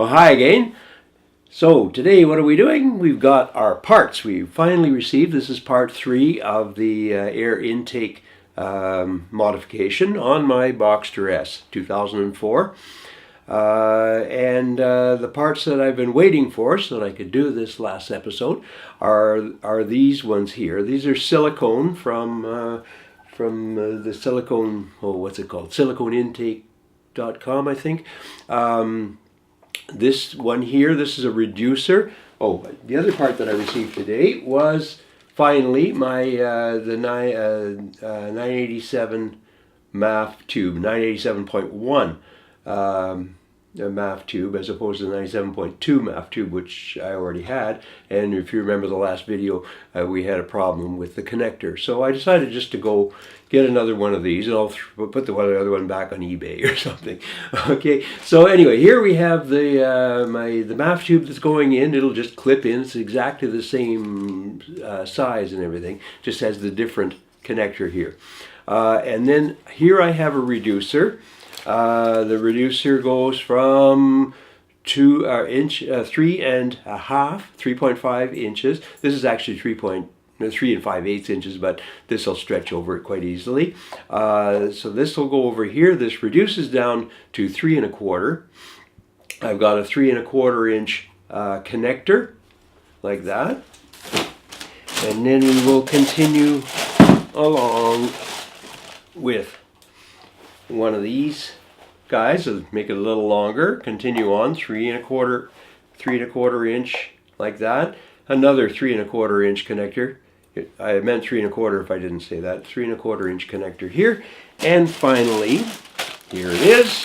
Well, hi again. So today what are we doing? We've got our parts we finally received. This is part 3 of the air intake modification on my Boxster S 2004. The parts that I've been waiting for so that I could do this last episode are these ones here. These are silicone from the silicone, what's it called? Siliconeintake.com, I think. This one here, this is a reducer. Oh, the other part that I received today was finally my the 987 MAF tube, 987.1 MAF tube, as opposed to the 97.2 MAF tube, which I already had. And if you remember the last video, we had a problem with the connector. So I decided just to go get another one of these, and I'll put the other one back on eBay or something. Okay, so anyway, here we have the the MAF tube that's going in. It'll just clip in. It's exactly the same size and everything, just has the different connector here. And then here I have a reducer. The reducer goes from 3.5 inches. This is actually 3 5/8 inches, but this will stretch over it quite easily. So this will go over here. This reduces down to 3 1/4. I've got a 3 1/4 inch connector, like that. And then we will continue along with one of these guys, so make it a little longer. Continue on, 3 1/4 inch, like that. Another 3 1/4 inch connector. I meant 3 1/4 if I didn't say that. 3 1/4 inch connector here. And finally, here it is,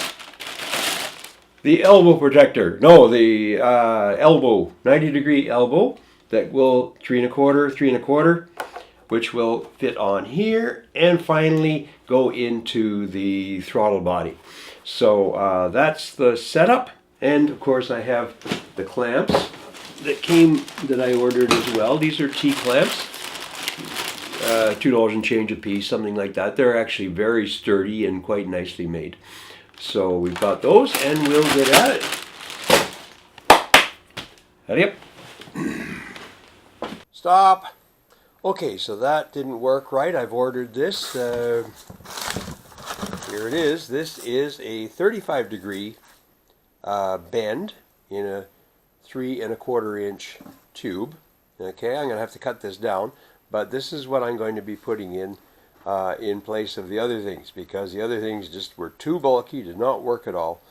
the elbow protector. No, the elbow, 90-degree elbow that will 3 1/4, 3 1/4, which will fit on here, and finally go into the throttle body. So that's the setup, and of course I have the clamps that I ordered as well. These are T-clamps, $2 and change a piece, something like that. They're actually very sturdy and quite nicely made. So we've got those, and we'll get at it. Hurry up. Stop. Okay, so that didn't work right. I've ordered this. Here it is. This is a 35-degree bend in a 3 1/4 inch tube. Okay, I'm going to have to cut this down, but this is what I'm going to be putting in place of the other things, because the other things just were too bulky, did not work at all.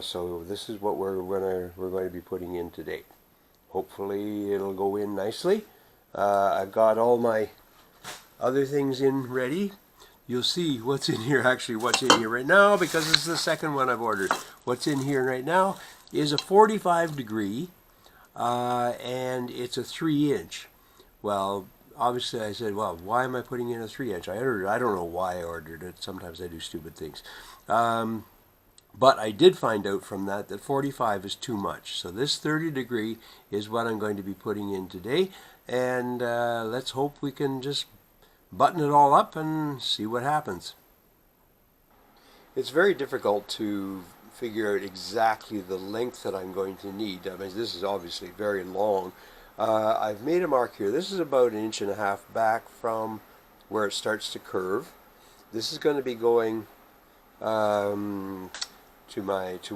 So this is what we're going to be putting in today. Hopefully it'll go in nicely. I've got all my other things in ready. You'll see what's in here, actually what's in here right now, because this is the second one I've ordered. What's in here right now is a 45-degree, and it's a 3 inch. Well, obviously I said, well, why am I putting in a 3 inch? I don't know why I ordered it. Sometimes I do stupid things. But I did find out from that 45 is too much. So this 30-degree is what I'm going to be putting in today. And let's hope we can just button it all up and see what happens. It's very difficult to figure out exactly the length that I'm going to need. I mean, this is obviously very long. I've made a mark here. This is about 1.5 inches back from where it starts to curve. This is going to be going to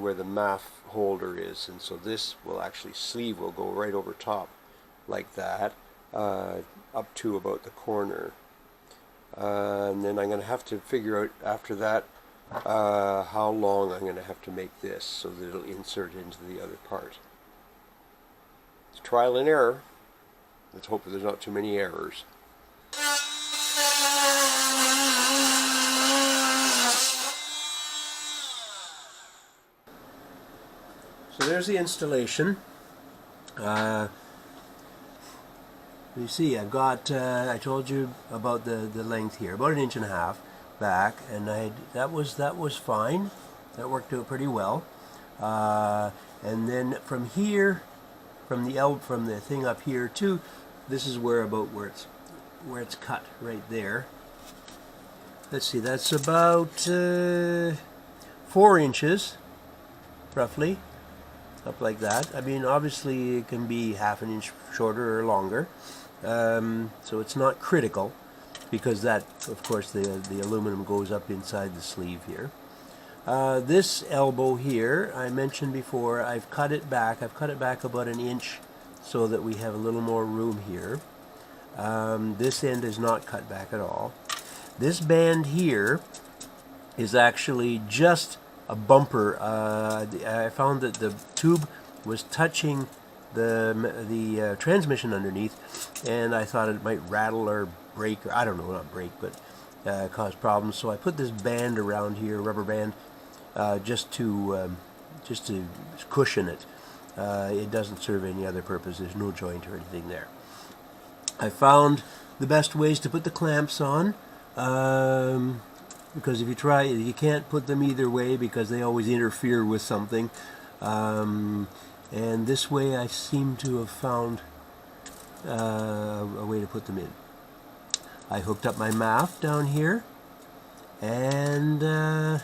where the MAF holder is, and so this will actually, sleeve will go right over top like that, up to about the corner. And then I'm going to have to figure out after that how long I'm going to have to make this so that it'll insert into the other part. It's trial and error. Let's hope that there's not too many errors. So there's the installation. You see, I've got, I told you about the length here, about 1.5 inches back, and that was fine. That worked out pretty well. And then from here, from the thing up here too, this is where it's cut right there. Let's see, that's about 4 inches, roughly. up like that. I mean, obviously it can be half an inch shorter or longer, so it's not critical, because that, of course, the aluminum goes up inside the sleeve here. This elbow here, I mentioned before, I've cut it back. I've cut it back about an inch so that we have a little more room here. This end is not cut back at all. This band here is actually just a bumper. I found that the tube was touching the transmission underneath, and I thought it might rattle or break, or I don't know, not break, but cause problems. So I put this band around here, rubber band, just to cushion it. It doesn't serve any other purpose. There's no joint or anything there. I found the best ways to put the clamps on, because if you try, you can't put them either way because they always interfere with something. And this way I seem to have found a way to put them in. I hooked up my MAF down here, and let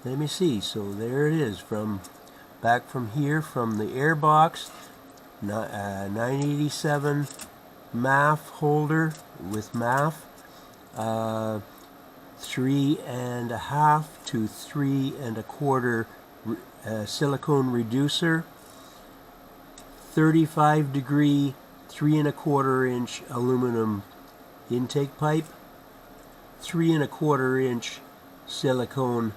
me see. So there it is, back from here, from the air box, 987 MAF holder with MAF, 3.5 to 3.25 silicone reducer, 35 degree 3.25 inch aluminum intake pipe, 3.25 inch silicone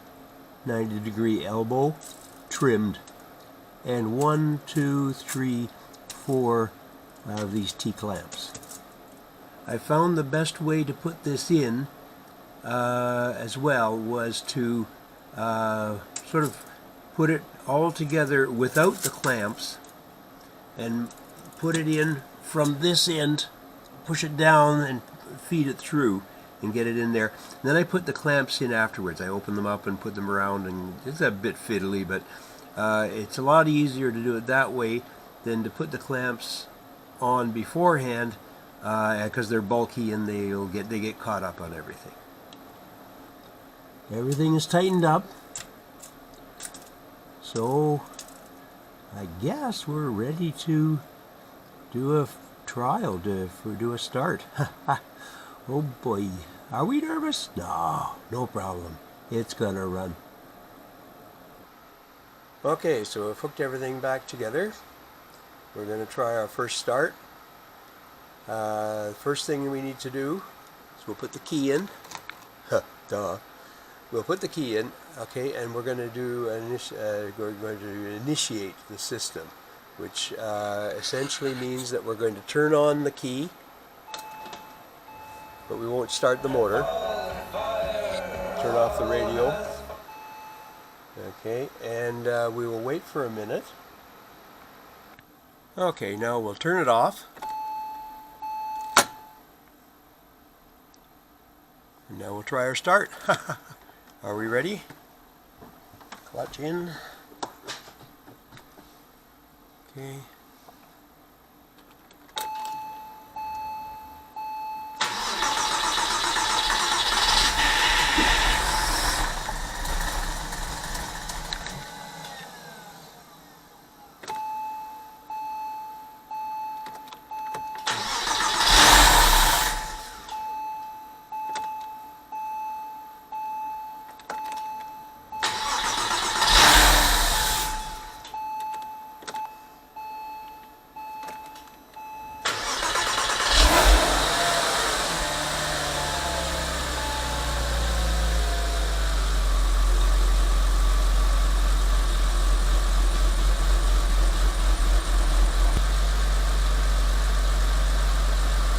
90 degree elbow trimmed, and 1, 2, 3, 4 of these T-clamps. I found the best way to put this in as well was to sort of put it all together without the clamps and put it in from this end, push it down and feed it through and get it in there. And then I put the clamps in afterwards. I open them up and put them around, and it's a bit fiddly, but it's a lot easier to do it that way than to put the clamps on beforehand, because they're bulky and they get caught up on everything. Everything is tightened up, so I guess we're ready to do a trial, do a start. Oh boy, are we nervous? No, no problem. It's gonna run. Okay, so I've hooked everything back together. We're going to try our first start. First thing we need to do is we'll put the key in. Duh. We'll put the key in, okay, and we're going to initiate the system, which essentially means that we're going to turn on the key, but we won't start the motor. Turn off the radio. Okay, and we will wait for a minute. Okay, now we'll turn it off. And now we'll try our start. Are we ready? Clutch in. Okay.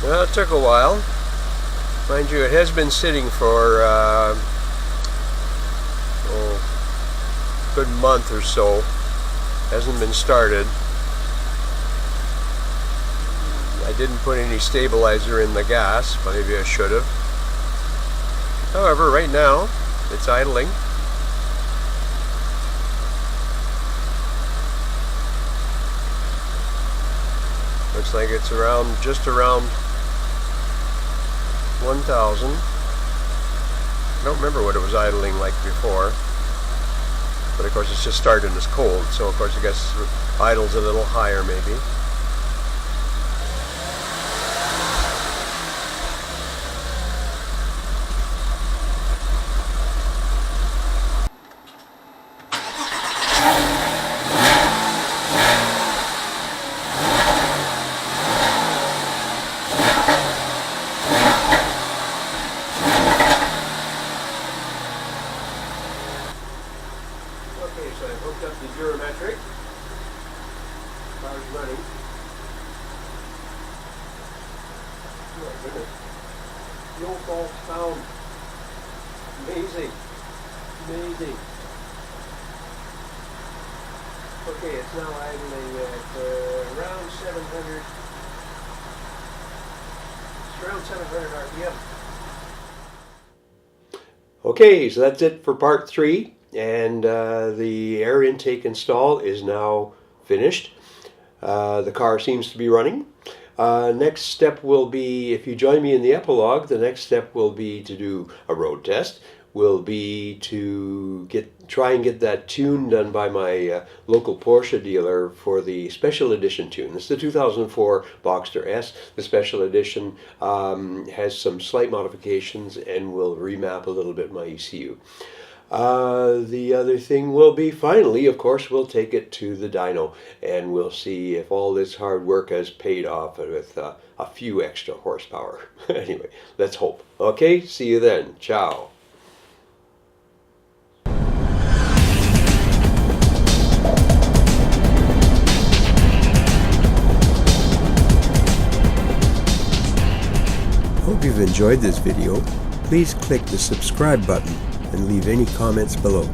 Well, it took a while. Mind you, it has been sitting for a good month or so. Hasn't been started. I didn't put any stabilizer in the gas. Maybe I should have. However, right now, it's idling. Looks like it's just around 1,000. I don't remember what it was idling like before. But of course it's just started and it's cold, so of course I guess idle's a little higher maybe. Okay, so I've hooked up the geometric. Car's running. Oh my goodness. No faults found. Amazing. Amazing. Okay, it's now idling at around 700. It's around 700 RPM. Okay, so that's it for part 3. And the air intake install is now finished. The car seems to be running. Next step will be, if you join me in the epilogue, the next step will be to do a road test. Will be to try and get that tune done by my local Porsche dealer for the special edition tune. This is the 2004 Boxster S. The special edition has some slight modifications and will remap a little bit my ECU. The other thing will be, finally, of course, we'll take it to the dyno and we'll see if all this hard work has paid off with a few extra horsepower. Anyway, let's hope. Okay, see you then. Ciao. Hope you've enjoyed this video. Please click the subscribe button and leave any comments below.